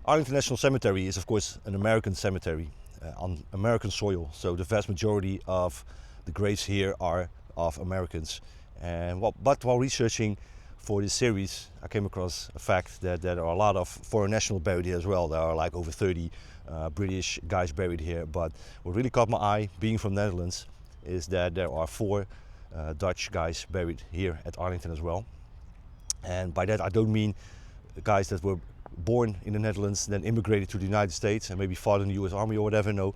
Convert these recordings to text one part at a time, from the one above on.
Arlington National Cemetery is of course an American cemetery on American soil, so the vast majority of the graves here are of Americans. But while researching for this series, I came across a fact that there are a lot of foreign nationals buried here as well. There are like over 30 British guys buried here, but what really caught my eye, being from the Netherlands, is that there are 4 Dutch guys buried here at Arlington as well. And by that I don't mean guys that were born in the Netherlands, then immigrated to the United States and maybe fought in the US Army or whatever. No,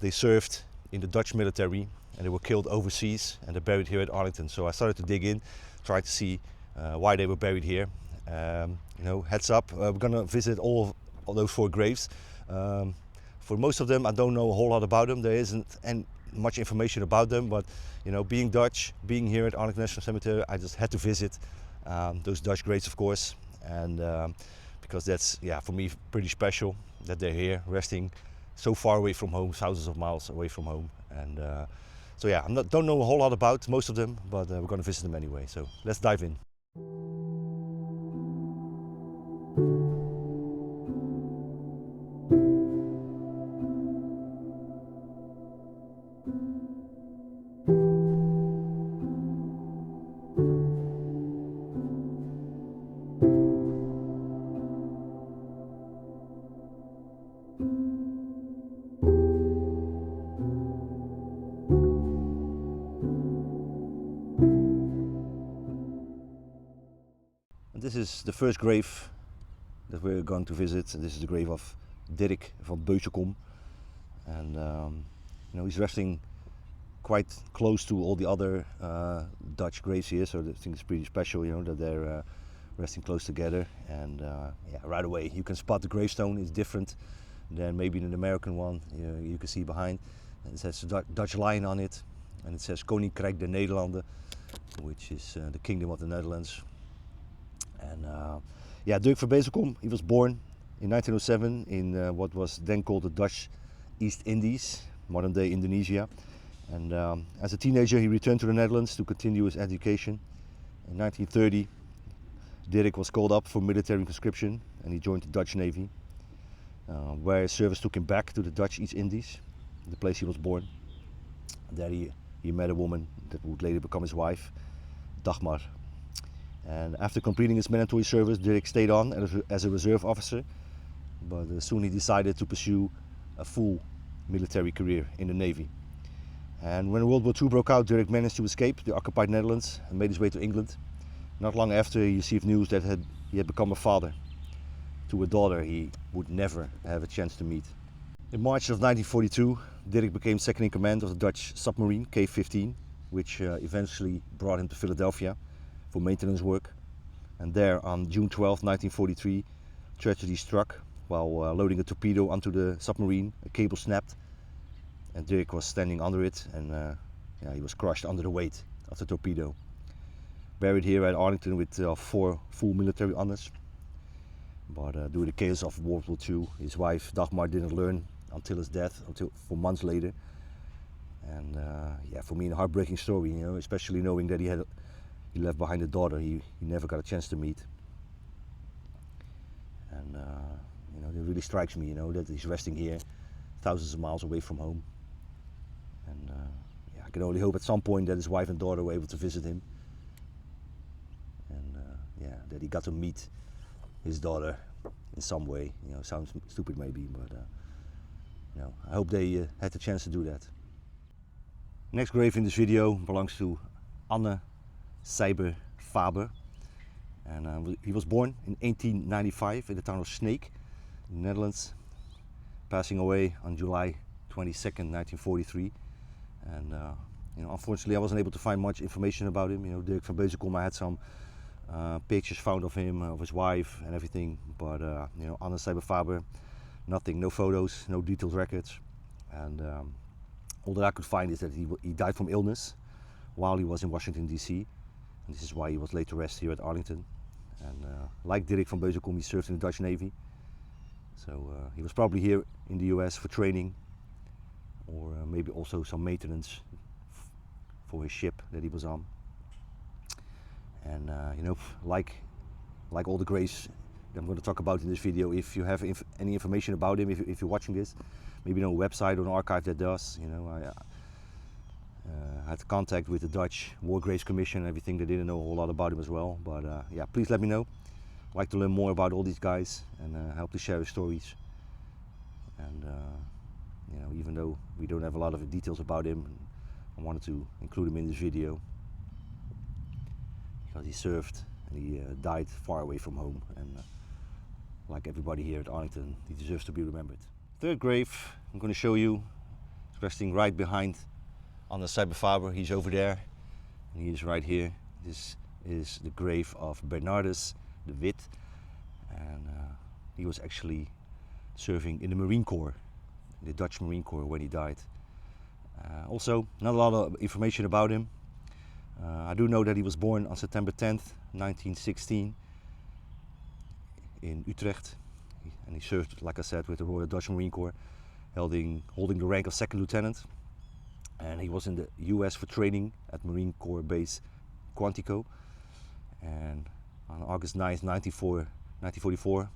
they served in the Dutch military and they were killed overseas and they're buried here at Arlington. So I started to dig in, try to see why they were buried here. Heads up, we're gonna visit all of those 4 graves. For most of them I don't know a whole lot about them. There isn't much information about them, but being Dutch, being here at Arlington National Cemetery, I just had to visit those Dutch graves, of course, and because that's, for me, pretty special that they're here resting so far away from home, thousands of miles away from home. And don't know a whole lot about most of them, but we're going to visit them anyway. So let's dive in. This is the first grave that we're going to visit. This is the grave of Dirk van Beusekom, and he's resting quite close to all the other Dutch graves here. So I think it's pretty special, that they're resting close together. And right away you can spot the gravestone. It's different than maybe an American one. You can see behind. And it says Dutch lion on it, and it says Koninkrijk der Nederlanden, which is the Kingdom of the Netherlands. And Dirk van Beusekom, he was born in 1907 in what was then called the Dutch East Indies, modern day Indonesia. And as a teenager he returned to the Netherlands to continue his education. In 1930 Dirk was called up for military conscription and he joined the Dutch Navy, where his service took him back to the Dutch East Indies, the place he was born. There he met a woman that would later become his wife, Dagmar. And after completing his mandatory service, Dirk stayed on as a reserve officer, but soon he decided to pursue a full military career in the Navy. And when World War II broke out, Dirk managed to escape the occupied Netherlands and made his way to England. Not long after, he received news that he had become a father to a daughter he would never have a chance to meet. In March of 1942, Dirk became second in command of the Dutch submarine K-15, which eventually brought him to Philadelphia for maintenance work. And there on June 12, 1943, tragedy struck while loading a torpedo onto the submarine. A cable snapped and Dirk was standing under it, and he was crushed under the weight of the torpedo. Buried here at Arlington with 4 full military honors. But due to the chaos of World War II, his wife Dagmar didn't learn until his death, for months later. And for me, a heartbreaking story, especially knowing that he left behind a daughter he never got a chance to meet. And it really strikes me, that he's resting here, thousands of miles away from home. And I can only hope at some point that his wife and daughter were able to visit him, and that he got to meet his daughter in some way. Sounds stupid maybe, but I hope they had the chance to do that. Next grave in this video belongs to Sijbe Faber, and he was born in 1895 in the town of Sneek in the Netherlands, passing away on July 22nd, 1943. And unfortunately I wasn't able to find much information about him. Dirk van Beusekom, I had some pictures found of him, of his wife and everything, but Sijbe Faber, nothing, no photos, no detailed records. And all that I could find is that he died from illness while he was in Washington DC. And this is why he was laid to rest here at Arlington. And like Dirk van Beusekom, he served in the Dutch Navy. So he was probably here in the US for training, or maybe also some maintenance for his ship that he was on. And like all the graves I'm going to talk about in this video. If you have any information about him, if you're watching this, maybe a website or an archive that does. You know, I had contact with the Dutch War Graves Commission and everything. They didn't know a whole lot about him as well. But yeah, please let me know. I'd like to learn more about all these guys and help to share their stories. And you know, even though we don't have a lot of details about him, I wanted to include him in this video because he served and he died far away from home, and like everybody here at Arlington, he deserves to be remembered. Third grave I'm going to show you is resting right behind on the Sijbe Faber. He's over there and he is right here. This is the grave of Bernardus de Wit, and he was actually serving in the Marine Corps, the Dutch Marine Corps, when he died. Also, not a lot of information about him. I do know that he was born on September 10th, 1916 in Utrecht, and he served, like I said, with the Royal Dutch Marine Corps, holding the rank of second lieutenant. And he was in the US for training at Marine Corps Base Quantico. And on August 9th, 1944,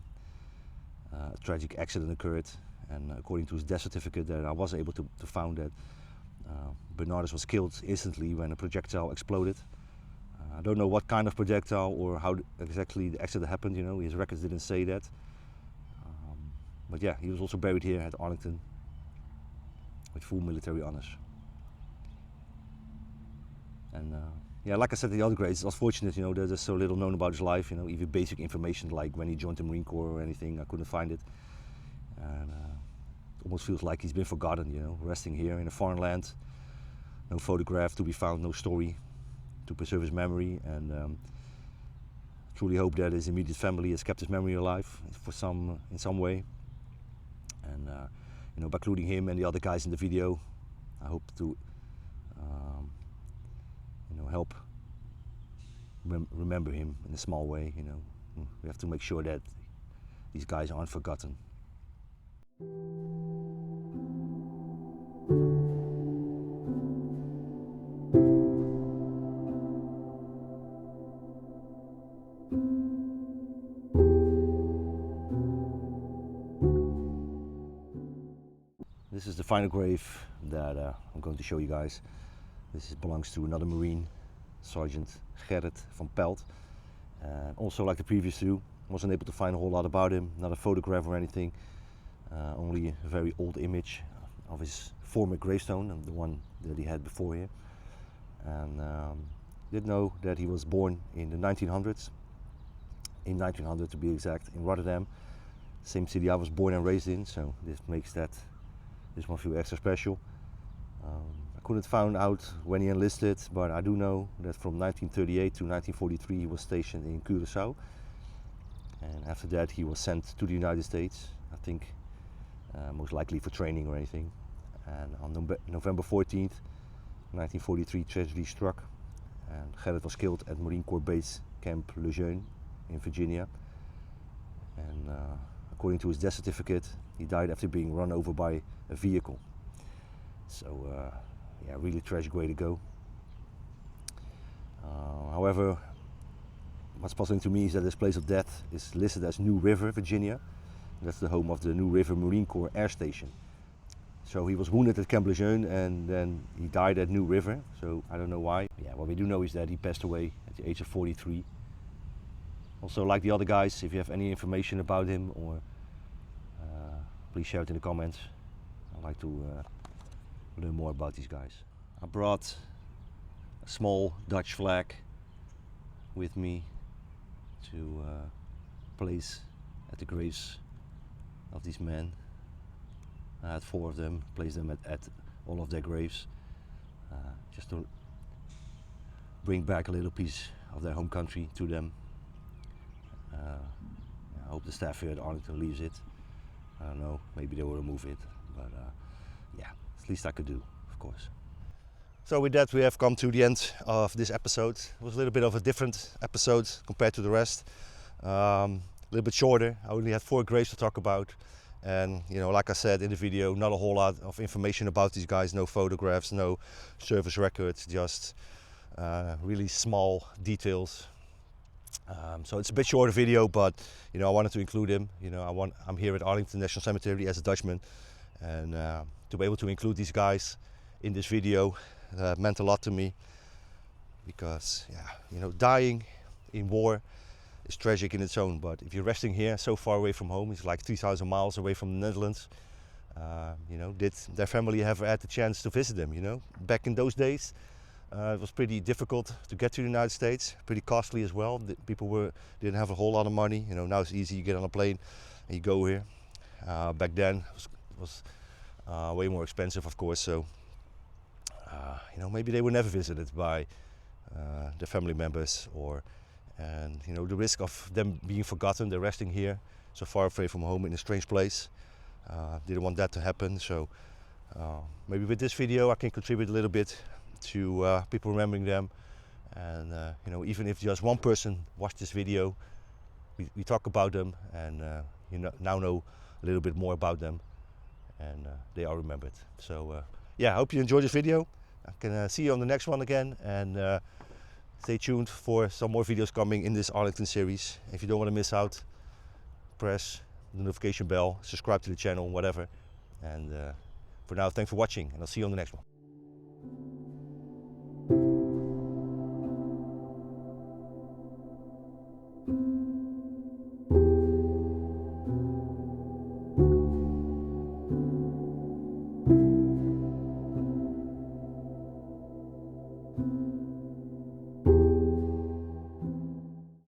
a tragic accident occurred, and according to his death certificate that I was able to find that Bernardus was killed instantly when a projectile exploded. I don't know what kind of projectile or how exactly the accident happened, you know, his records didn't say that. But yeah, he was also buried here at Arlington with full military honors. And yeah, like I said, the other graves, it's unfortunate, you know, there's so little known about his life, you know, even basic information like when he joined the Marine Corps or anything, I couldn't find it. And it almost feels like he's been forgotten, you know, resting here in a foreign land. No photograph to be found, no story to preserve his memory, and truly hope that his immediate family has kept his memory alive in some way. And you know, by including him and the other guys in the video, I hope to you know, help remember him in a small way. You know, we have to make sure that these guys aren't forgotten. This is the final grave that I'm going to show you guys. This belongs to another Marine, Sergeant Gerrit van Pelt. And also, like the previous two, wasn't able to find a whole lot about him, not a photograph or anything, only a very old image of his former gravestone, and the one that he had before here. And did know that he was born in the 1900s, in 1900 to be exact, in Rotterdam, same city I was born and raised in, so this makes this one feel extra special. I couldn't find out when he enlisted, but I do know that from 1938 to 1943 he was stationed in Curaçao, and after that he was sent to the United States, I think most likely for training or anything. And on November 14th, 1943, tragedy struck, and Gerrit was killed at Marine Corps Base Camp Lejeune in Virginia. And according to his death certificate, he died after being run over by a vehicle. So yeah, really tragic way to go. However, what's puzzling to me is that his place of death is listed as New River, Virginia. That's the home of the New River Marine Corps Air Station. So he was wounded at Camp Lejeune and then he died at New River. So I don't know why. Yeah, what we do know is that he passed away at the age of 43. Also, like the other guys, if you have any information about him, or please share it in the comments. I'd like to learn more about these guys. I brought a small Dutch flag with me to place at the graves of these men. I had 4 of them, placed them at all of their graves, just to bring back a little piece of their home country to them. I hope the staff here at Arlington leaves it. I don't know, maybe they will remove it, but yeah, it's the least I could do, of course. So with that, we have come to the end of this episode. It was a little bit of a different episode compared to the rest. A little bit shorter. I only had 4 graves to talk about. And you know, like I said in the video, not a whole lot of information about these guys, no photographs, no service records, just really small details. So it's a bit shorter video, but you know, I wanted to include him. You know, I'm here at Arlington National Cemetery as a Dutchman, and to be able to include these guys in this video meant a lot to me, because yeah, you know, dying in war is tragic in its own, but if you're resting here so far away from home, it's like 3,000 miles away from the Netherlands, you know, did their family ever had the chance to visit them? You know, back in those days, it was pretty difficult to get to the United States, pretty costly as well. People didn't have a whole lot of money. You know, now it's easy. You get on a plane and you go here. Back then it was way more expensive, of course. So you know, maybe they were never visited by their family members, and you know, the risk of them being forgotten. They're resting here so far away from home in a strange place. Didn't want that to happen. So maybe with this video I can contribute a little bit to people remembering them, and you know, even if just one person watched this video, we talk about them, and you now know a little bit more about them, and they are remembered. So yeah, I hope you enjoyed this video. I can see you on the next one again, and stay tuned for some more videos coming in this Arlington series. If you don't want to miss out, press the notification bell, subscribe to the channel, whatever. And for now, thanks for watching, and I'll see you on the next one.